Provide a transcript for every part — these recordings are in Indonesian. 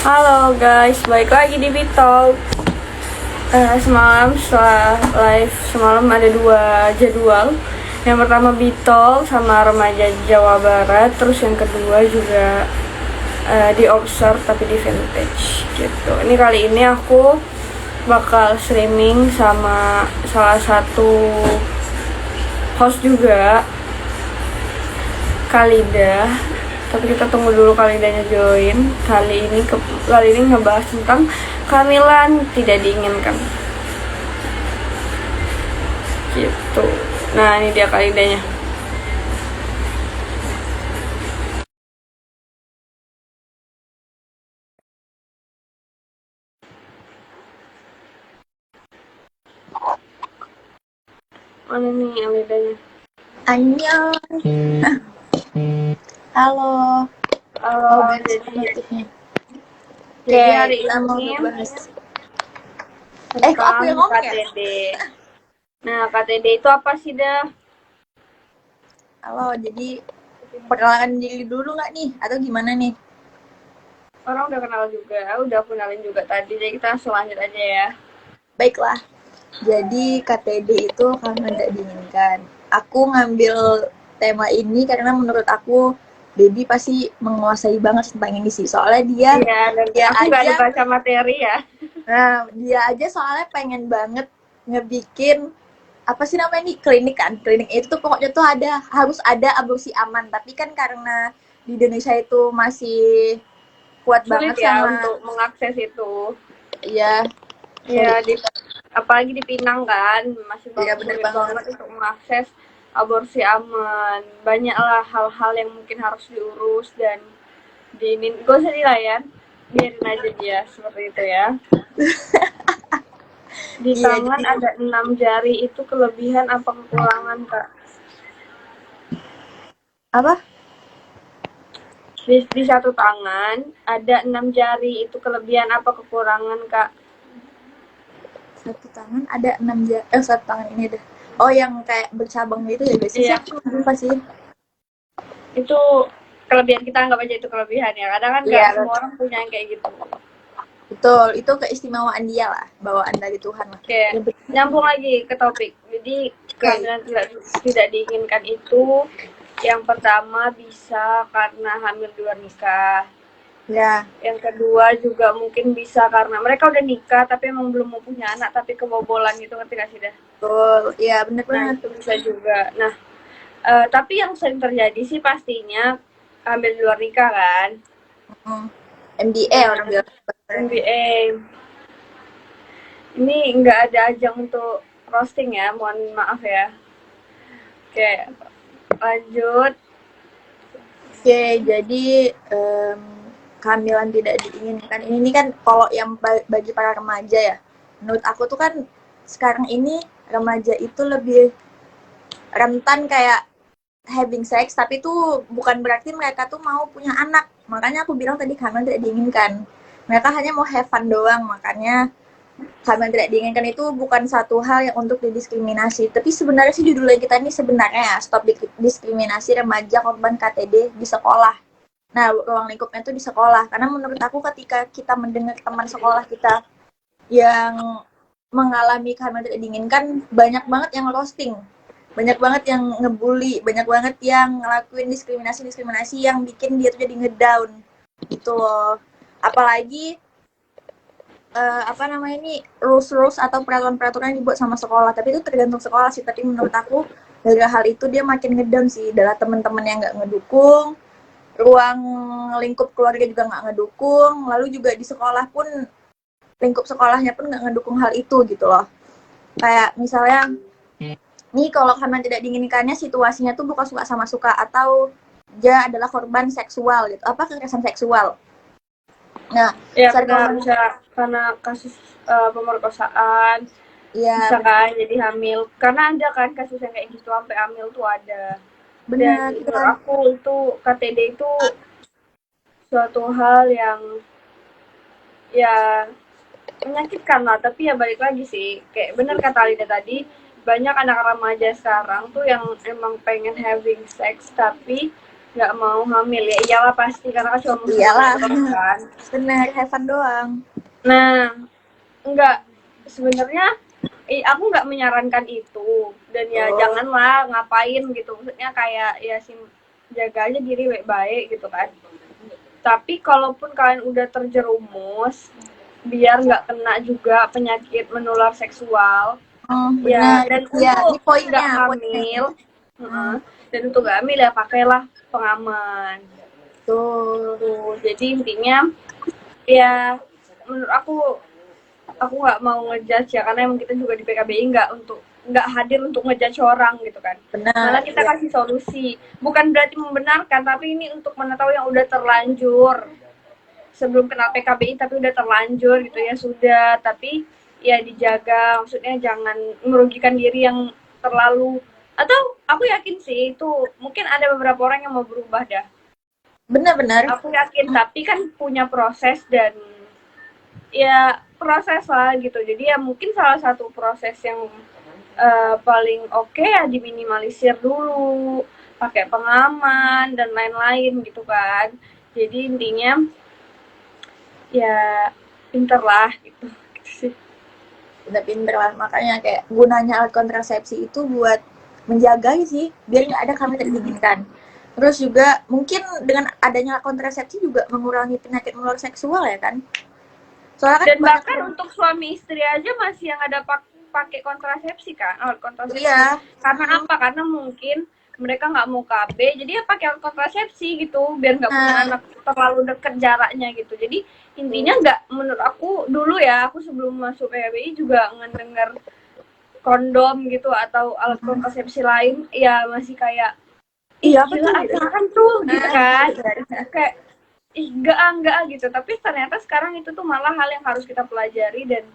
Halo guys, balik lagi di Bitalk. Semalam setelah live semalam ada 2 jadwal. Yang pertama Bitalk sama remaja Jawa Barat, terus yang kedua juga di Observe tapi di Vintage gitu. Ini kali ini aku bakal streaming sama salah satu host juga, Khalida. Tapi kita tunggu dulu Khalidanya join. Kali ini ngebahas tentang kehamilan tidak diinginkan gitu. Nah, ini dia Khalidanya. Mana nih Khalidanya? Annyeong. Halo. Halo, jadi hari kita mau ini ngebahas. kok aku yang ngomong ya? KTD. Nah, KTD itu apa sih dah? Halo, jadi perkenalan diri dulu nggak nih? Atau gimana nih? Orang udah kenal juga, udah kenalin juga tadi. Jadi kita langsung lanjut aja ya. Baiklah. Jadi KTD itu karena tidak diinginkan. Aku ngambil tema ini karena menurut aku Baby pasti menguasai banget tentang ini sih. Soalnya dia Aku nggak ada aja baca materi ya. Nah, dia aja soalnya pengen banget ngebikin apa sih namanya nih, klinik kan. Klinik itu tuh pokoknya tuh harus ada aborsi aman. Tapi kan karena di Indonesia itu masih kuat Sulit banget ya sama untuk mengakses itu. ya Ya, sorry. apalagi di Pinang kan, masih Iya bener sulit banget. banget untuk mengakses aborsi aman. Banyaklah hal-hal yang mungkin harus diurus dan gak usah dilayan, biarin aja dia seperti itu ya. Di Iya tangan jadi ada 6 jari, itu kelebihan apa kekurangan kak? apa? Di satu tangan ada 6 jari, itu kelebihan apa kekurangan kak? Satu tangan ada 6 jari. Satu tangan ini deh. Oh, yang kayak bercabang gitu ya biasanya sih Iya, aku lupa sih. itu kelebihan, kita anggap aja itu kelebihan ya. Kadang kan nggak Iya, semua orang punya yang kayak gitu. betul. Itu keistimewaan dia lah, bawaan dari Tuhan lah. Oke, nyambung lagi ke topik. Jadi Oke. kehamilan tidak diinginkan itu yang pertama bisa karena hamil di luar nikah. Ya, Yang kedua juga mungkin bisa karena mereka udah nikah tapi emang belum mau punya anak tapi kebobolan gitu, ngerti gak sih dah? betul. Iya, bener Nah banget. itu bisa juga. Nah tapi yang sering terjadi sih pastinya hamil di luar nikah kan. MBA Nah, orang bilang. MBA ini nggak ada ajang untuk roasting ya, mohon maaf ya. Oke, lanjut. Oke, jadi kehamilan tidak diinginkan ini kan kalau yang bagi para remaja ya. Menurut aku tuh kan sekarang ini remaja itu lebih rentan kayak having sex, tapi tuh bukan berarti mereka tuh mau punya anak. Makanya aku bilang tadi kehamilan tidak diinginkan. Mereka hanya mau have fun doang, makanya kehamilan tidak diinginkan itu bukan satu hal yang untuk didiskriminasi. Tapi sebenarnya sih judulnya kita ini sebenarnya ya, stop diskriminasi remaja korban KTD di sekolah. Nah, ruang lingkupnya itu di sekolah. Karena menurut aku ketika kita mendengar teman sekolah kita yang mengalami kehamilan tidak diinginkan, banyak banget yang roasting. Banyak banget yang ngebully, banyak banget yang ngelakuin diskriminasi-diskriminasi yang bikin dia tuh jadi ngedown. Gitu loh. Apalagi apa namanya ini, rules atau peraturan-peraturan yang dibuat sama sekolah, tapi itu tergantung sekolah sih. Tapi menurut aku dari hal itu dia makin ngedown sih, adalah teman-teman yang nggak ngedukung, ruang lingkup keluarga juga nggak ngedukung, lalu juga di sekolah pun lingkup sekolahnya pun nggak ngedukung hal itu gitu loh. Kayak misalnya nih, kalau karena tidak diinginkannya situasinya tuh bukan suka sama suka, atau dia adalah korban seksual gitu, apa kekerasan seksual. Nah, Ya korban, karena kasus pemerkosaan, ya bisa kan jadi hamil. Karena ada kan kasus yang kayak gitu sampai hamil tuh ada. Dan benar menurut kan. aku itu KTD itu suatu hal yang ya menyakitkan lah, tapi ya balik lagi sih, kayak bener kata Alida tadi, banyak anak remaja sekarang tuh yang emang pengen having sex tapi nggak mau hamil ya, iyalah pasti karena kan cuma mau Iyalah, kan. bener, have fun doang. Nah, enggak, sebenarnya aku nggak menyarankan itu, dan ya janganlah ngapain gitu, maksudnya kayak ya jaga aja diri baik-baik gitu kan. Tapi kalaupun kalian udah terjerumus, biar nggak kena juga penyakit menular seksual, Oh, ya, benar. dan Ya, ini untuk nggak poinnya. hamil, dan untuk nggak hamil ya pakailah pengaman. Tuh. Tuh, jadi intinya ya menurut aku nggak mau ngejudge ya, karena emang kita juga di PKBI nggak hadir untuk ngejudge orang gitu kan. Malah Benar. kita Ya. kasih solusi, bukan berarti membenarkan, tapi ini untuk mana tahu yang udah terlanjur sebelum kenal PKBI tapi udah terlanjur gitu ya sudah, tapi ya dijaga, maksudnya jangan merugikan diri yang terlalu, atau aku yakin sih itu mungkin ada beberapa orang yang mau berubah dah, Benar-benar. aku yakin, tapi kan punya proses, dan ya proses lah gitu. Jadi ya mungkin salah satu proses yang paling oke ya diminimalisir dulu, pakai pengaman dan lain-lain gitu kan. Jadi intinya ya pinter lah gitu, gitu sih. Udah pinter lah. Makanya kayak gunanya alat kontrasepsi itu buat menjaga sih, biar nggak ada kami tidak diinginkan. Terus juga mungkin dengan adanya kontrasepsi juga mengurangi penyakit menular seksual ya kan. Soalnya kan Dan banyak bahkan untuk suami istri aja masih yang ada pakai kontrasepsi kan, alat kontrasepsi. iya. Karena apa? Karena mungkin mereka nggak mau KB, jadi ya pakai alat kontrasepsi gitu, biar nggak punya Nah, anak terlalu deket jaraknya gitu. Jadi intinya nggak, menurut aku dulu ya, aku sebelum masuk PKBI juga ngedenger kondom gitu atau alat kontrasepsi lain, ya masih kayak, ih iya gila betul. apaan tuh gitu kan. Benar. Kayak ih enggak gitu, tapi ternyata sekarang itu tuh malah hal yang harus kita pelajari dan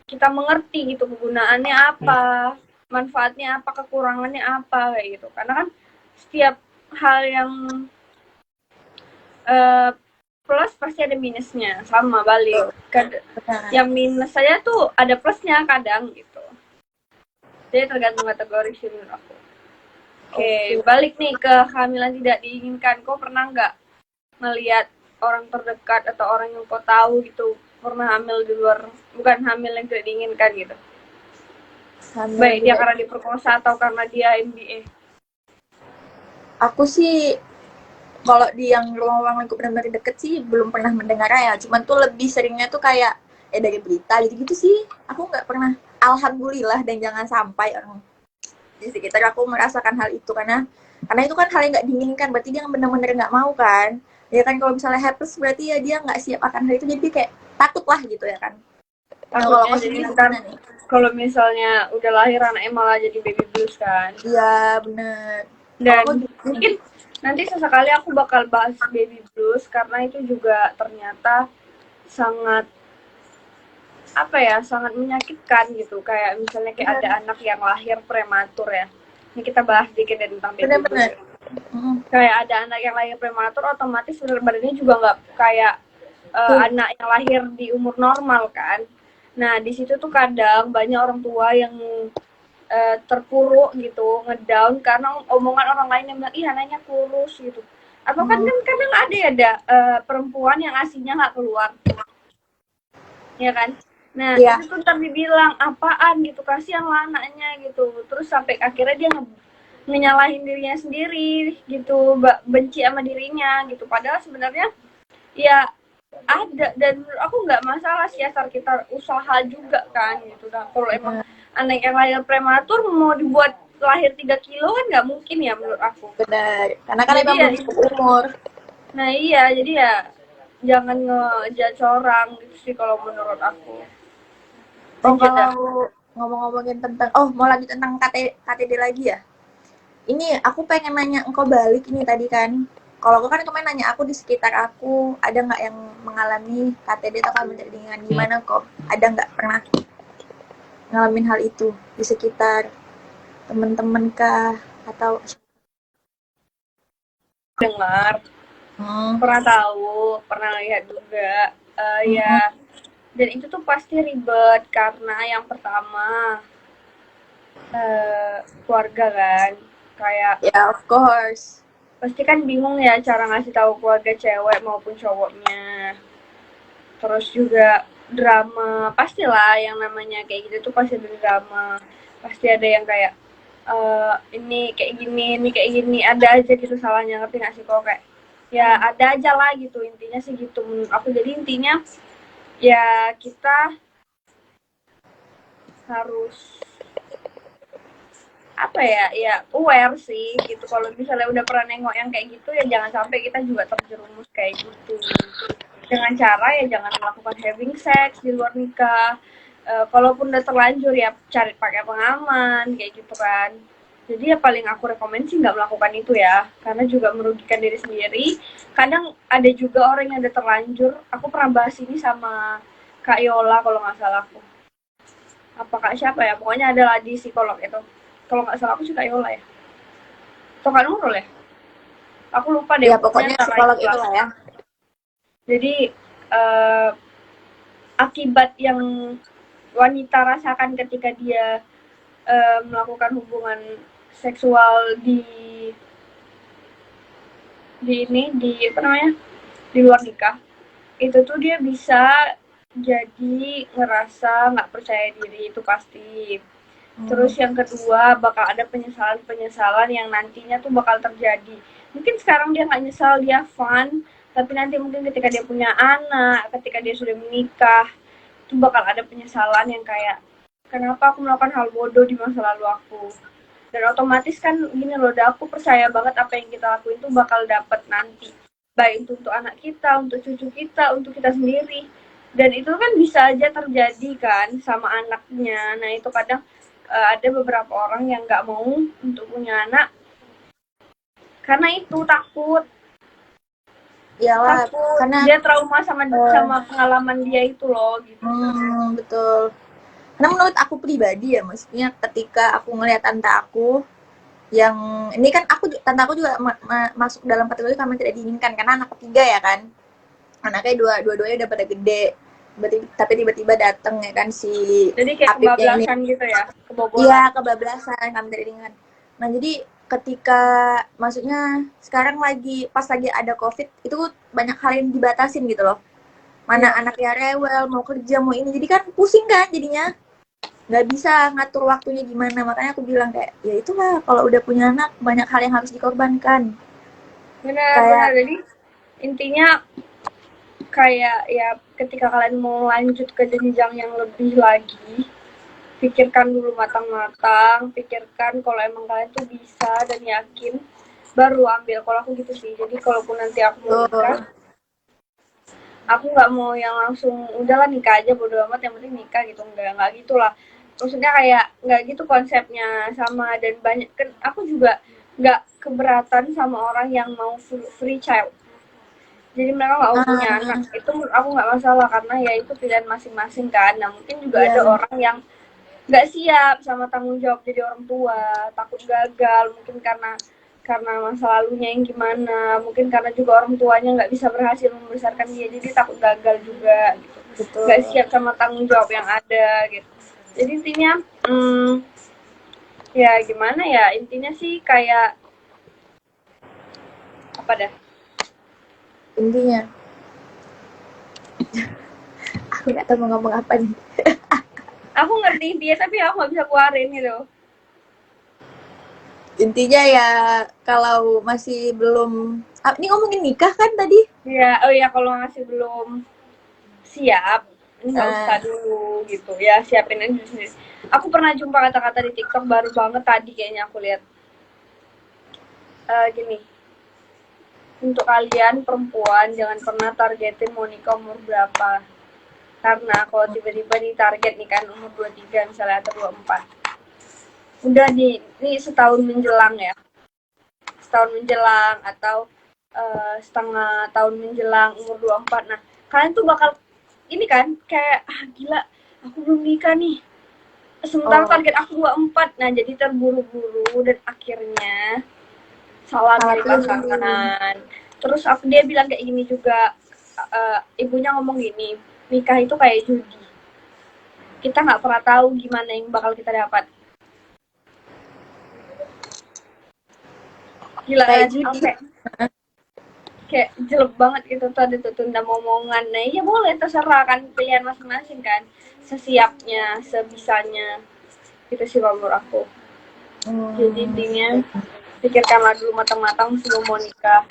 kita mengerti gitu kegunaannya apa, manfaatnya apa, kekurangannya apa kayak gitu. Karena kan setiap hal yang uh, plus pasti ada minusnya, sama balik. Benar. Yang minus saya tuh ada plusnya kadang gitu. Jadi tergantung kategori sih menurut aku. Oke, balik nih ke kehamilan tidak diinginkan. Kok pernah nggak melihat orang terdekat atau orang yang kau tahu gitu pernah hamil di luar, bukan hamil yang tidak diinginkan gitu? Hamil Baik dia juga. karena diperkosa atau karena dia MBA? Aku sih kalau di yang ruang-ruang lingkup benar-benar deket sih belum pernah mendengarnya ya. Cuman tuh lebih seringnya tuh kayak dari berita gitu-gitu sih. Aku nggak pernah. Alhamdulillah, dan jangan sampai orang di sekitar aku merasakan hal itu, karena itu kan hal yang nggak diinginkan, berarti dia benar-benar nggak mau kan. Ya kan, kalau misalnya helpless berarti ya dia nggak siap akan hal itu, jadi kayak takut lah gitu ya kan. Nah, kalau Takutnya kau jadi sendiri ntar gimana nih? kalau misalnya udah lahir anaknya malah jadi baby blues kan. Iya bener. Dan Kalau mungkin nanti sesekali aku bakal bahas baby blues, karena itu juga ternyata sangat apa ya, sangat menyakitkan gitu. Kayak misalnya kayak ada anak yang lahir prematur ya, ini kita bahas dikit deh tentang baby blues. bener-bener. Kayak ada anak yang lahir prematur, otomatis berat badannya juga nggak kayak anak yang lahir di umur normal kan. Nah di situ tuh kadang banyak orang tua yang terpuruk gitu, ngedown karena omongan orang lain yang bilang ih anaknya kurus gitu. Atau kan kadang ada ya perempuan yang asinya nggak keluar, ya kan. Nah Iya. itu tuh ntar dibilang apaan gitu, kasihan lah anaknya gitu. Terus sampai akhirnya dia menyalahin dirinya sendiri gitu, benci sama dirinya gitu. Padahal sebenarnya ya ada, dan menurut aku nggak masalah sih asal kita usaha juga kan gitu. Nah kalau emang anak yang lahir prematur mau dibuat lahir 3 kilo kan nggak mungkin ya menurut aku. Benar, karena kan Jadi emang ya, belum cukup umur. nah iya, jadi ya jangan ngejudge orang gitu sih kalau menurut aku. Oh, Lanjut dah. kalau ngomong-ngomongin tentang, mau lanjut tentang KTD lagi ya? Ini aku pengen nanya engkau balik ini tadi kan. Kalau aku kan kemarin nanya aku di sekitar aku ada nggak yang mengalami KTD atau kehamilan tidak diinginkan, gimana kok? Ada nggak pernah ngalamin hal itu di sekitar teman-teman kah atau Dengar, pernah tahu, pernah lihat juga. Ya, dan itu tuh pasti ribet karena yang pertama keluarga kan, kayak ya of course. pasti kan bingung ya cara ngasih tahu keluarga cewek maupun cowoknya. Terus juga drama, pastilah yang namanya kayak gitu tuh pasti ada drama. Pasti ada yang kayak ini kayak gini, ada aja gitu salahnya, ngerti nggak sih kok kayak ya ada aja lah gitu, intinya sih gitu menurut aku. Jadi intinya ya kita harus apa ya, ya aware sih gitu. Kalau misalnya udah pernah nengok yang kayak gitu ya jangan sampai kita juga terjerumus kayak gitu. Dengan cara ya jangan melakukan having sex di luar nikah. Kalaupun udah terlanjur ya cari pakai pengaman kayak gitu kan. Jadi ya paling aku rekomend sih nggak melakukan itu ya, karena juga merugikan diri sendiri. Kadang ada juga orang yang udah terlanjur. Aku pernah bahas ini sama Kak Yola kalau nggak salah aku. Apa Kak siapa ya? Pokoknya adalah di psikolog itu. Kalau nggak salah aku sih Kak Yola ya. Atau Kak Nurul ya? Aku lupa deh. Ya Pokoknya pokoknya antara psikolog itulah. itulah ya. Jadi eh, akibat yang wanita rasakan ketika dia melakukan hubungan seksual di apa namanya, di luar nikah, itu tuh dia bisa jadi ngerasa nggak percaya diri, itu pasti. Terus yang kedua bakal ada penyesalan-penyesalan yang nantinya tuh bakal terjadi. Mungkin sekarang dia nggak nyesal, dia fun, tapi nanti mungkin ketika dia punya anak, ketika dia sudah menikah, itu bakal ada penyesalan yang kayak kenapa aku melakukan hal bodoh di masa lalu aku. Dan otomatis kan gini loh, aku percaya banget apa yang kita lakuin tuh bakal dapet nanti. Baik itu untuk anak kita, untuk cucu kita, untuk kita sendiri. Dan itu kan bisa aja terjadi kan sama anaknya. Nah itu kadang ada beberapa orang yang nggak mau untuk punya anak karena itu takut. Iyalah, Takut karena dia trauma sama pengalaman dia itu loh gitu. betul. Karena menurut aku pribadi ya, maksudnya ketika aku ngelihat tante aku yang ini kan tante aku juga masuk dalam kategori kami tidak diinginkan karena anak ketiga ya kan. Anaknya dua-duanya udah pada gede. Tapi tiba-tiba dateng ya kan si Jadi kayak Apipnya ini. kebablasan gitu ya, kebobolan. Iya, kebablasan kami tidak diinginkan. Nah, jadi ketika maksudnya sekarang pas lagi ada Covid itu banyak hal yang dibatasin gitu loh. Mana Iya. anaknya rewel, mau kerja, mau ini. Jadi kan pusing kan jadinya. Nggak bisa ngatur waktunya gimana. Makanya aku bilang kayak, ya itulah kalau udah punya anak, banyak hal yang harus dikorbankan. Benar-benar. Kayak, Jadi intinya kayak ya ketika kalian mau lanjut ke jenjang yang lebih lagi, pikirkan dulu matang-matang, pikirkan kalau emang kalian tuh bisa dan yakin, baru ambil. Kalau aku gitu sih. Jadi kalaupun nanti aku mau nikah, aku nggak mau yang langsung udahlah nikah aja bodo amat yang penting nikah gitu, nggak gitulah. Maksudnya kayak nggak gitu konsepnya sama. Dan banyak kan aku juga nggak keberatan sama orang yang mau free child, jadi mereka nggak mau punya anak. Itu menurut aku nggak masalah karena ya itu pilihan masing-masing kan. Nah mungkin juga iya ada orang yang nggak siap sama tanggung jawab jadi orang tua, takut gagal, mungkin karena masa lalunya yang gimana, mungkin karena juga orang tuanya nggak bisa berhasil membesarkan dia, jadi takut gagal juga gitu, betul. nggak siap sama tanggung jawab yang ada gitu. Jadi intinya ya gimana ya, intinya sih kayak apa dah, Intinya, aku nggak tahu mau ngomong apa nih. aku ngerti dia tapi aku nggak bisa keluarin gitu. Intinya ya kalau masih belum ini ngomongin nikah kan tadi? Ya, oh ya kalau masih belum siap, ini nggak usah dulu gitu ya, siapin aja sendiri. Aku pernah jumpa kata-kata di TikTok baru banget tadi kayaknya aku lihat. Gini, untuk kalian perempuan jangan pernah targetin mau nikah umur berapa. Karena kalau tiba-tiba ditarget nih kan umur 23 misalnya atau 24. Udah ini setahun menjelang ya. Setahun menjelang atau setengah tahun menjelang umur 24. Nah, kalian tuh bakal ini kan kayak gila, aku belum nikah nih. Sementara target aku 24. Nah, jadi terburu-buru dan akhirnya salah milih pasangan. Terus dia bilang kayak gini juga, ibunya ngomong gini, nikah itu kayak judi. Kita nggak pernah tahu gimana yang bakal kita dapat. Gila kayak kan? judi. Oke. Kayak jelek banget gitu tadi tuh tunda omongan. Nah iya boleh terserah kan pilihan masing-masing kan. Sesiapnya, sebisanya. Itu sih kalau menurut aku. Jadi Hmm. intinya pikirkanlah dulu matang-matang sebelum mau nikah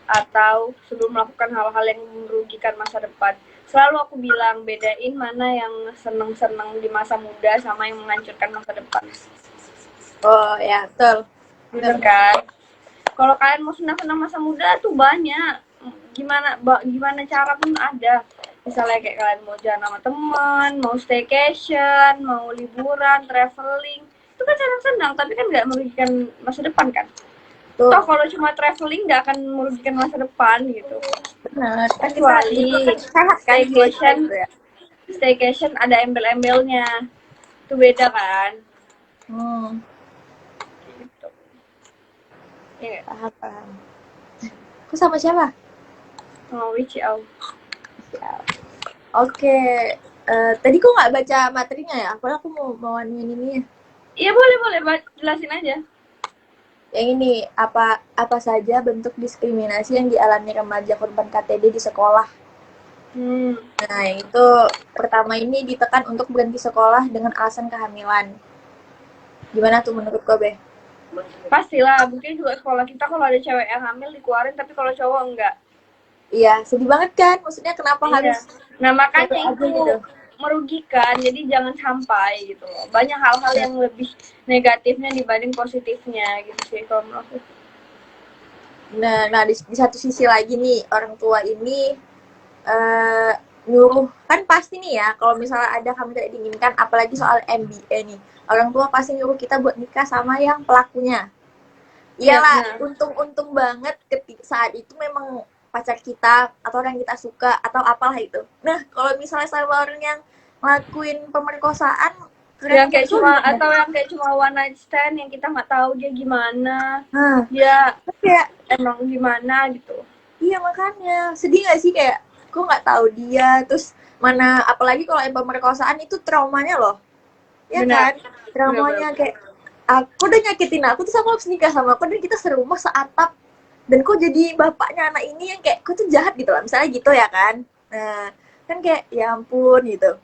atau sebelum melakukan hal-hal yang merugikan masa depan. Selalu aku bilang bedain mana yang seneng-seneng di masa muda sama yang menghancurkan masa depan. Oh ya, betul. Bener Bener. kan? Kalau kalian mau senang-senang masa muda tuh banyak. Gimana cara pun ada. Misalnya kayak kalian mau jalan sama teman, mau staycation, mau liburan, traveling, itu kan senang-senang, tapi kan nggak merugikan masa depan kan. Toh Tuh, kalau cuma traveling nggak akan merugikan masa depan gitu. bener. Kan kita juga Kecuali kan sehat kan jiwa-jiwa staycation, gitu ya. staycation ada embel-embelnya, itu beda kan. Hmm, Gitu. Ya, paham, paham. Aku sama siapa? sama Wici Siap. Oke. Tadi kok nggak baca materinya ya? Padahal aku mau anuin ini ya. Iya boleh boleh, jelasin aja. Yang ini apa saja bentuk diskriminasi yang dialami remaja korban KTD di sekolah. Hmm. Nah, yang itu pertama ini ditekan untuk berhenti sekolah dengan alasan kehamilan. Gimana tuh menurut Kobe? Pastilah, mungkin juga sekolah kita kalau ada cewek yang hamil dikeluarin, tapi kalau cowok enggak. Iya, sedih banget kan? Maksudnya kenapa Iya. harus Nah, cewek makanya aja itu gitu? merugikan, jadi jangan sampai gitu loh. Banyak hal-hal yang lebih negatifnya dibanding positifnya gitu sih kalau menurut aku. Nah, di satu sisi lagi nih, orang tua ini eh, nyuruh, kan pasti nih ya, kalau misalnya ada kami tidak diinginkan, apalagi soal MBA nih, orang tua pasti nyuruh kita buat nikah sama yang pelakunya. Iya Iyalah, benar. untung banget ketika saat itu memang pacar kita atau orang kita suka atau apalah itu. Nah, kalau misalnya sama orang yang ngelakuin pemerkosaan, Yang kalian kayak berdua cuma gimana? atau yang kayak cuma one night stand yang kita nggak tahu dia gimana, Nah, dia kayak emang gimana gitu. iya makanya sedih gak sih kayak gue nggak tahu dia terus mana apalagi kalau yang pemerkosaan itu traumanya loh ya Benar. kan Benar traumanya benar. kayak aku udah nyakitin aku terus aku harus nikah sama aku dan kita serumah seatap dan kok jadi bapaknya anak ini yang kayak kok tuh jahat gitu lah misalnya gitu ya kan nah kan kayak ya ampun gitu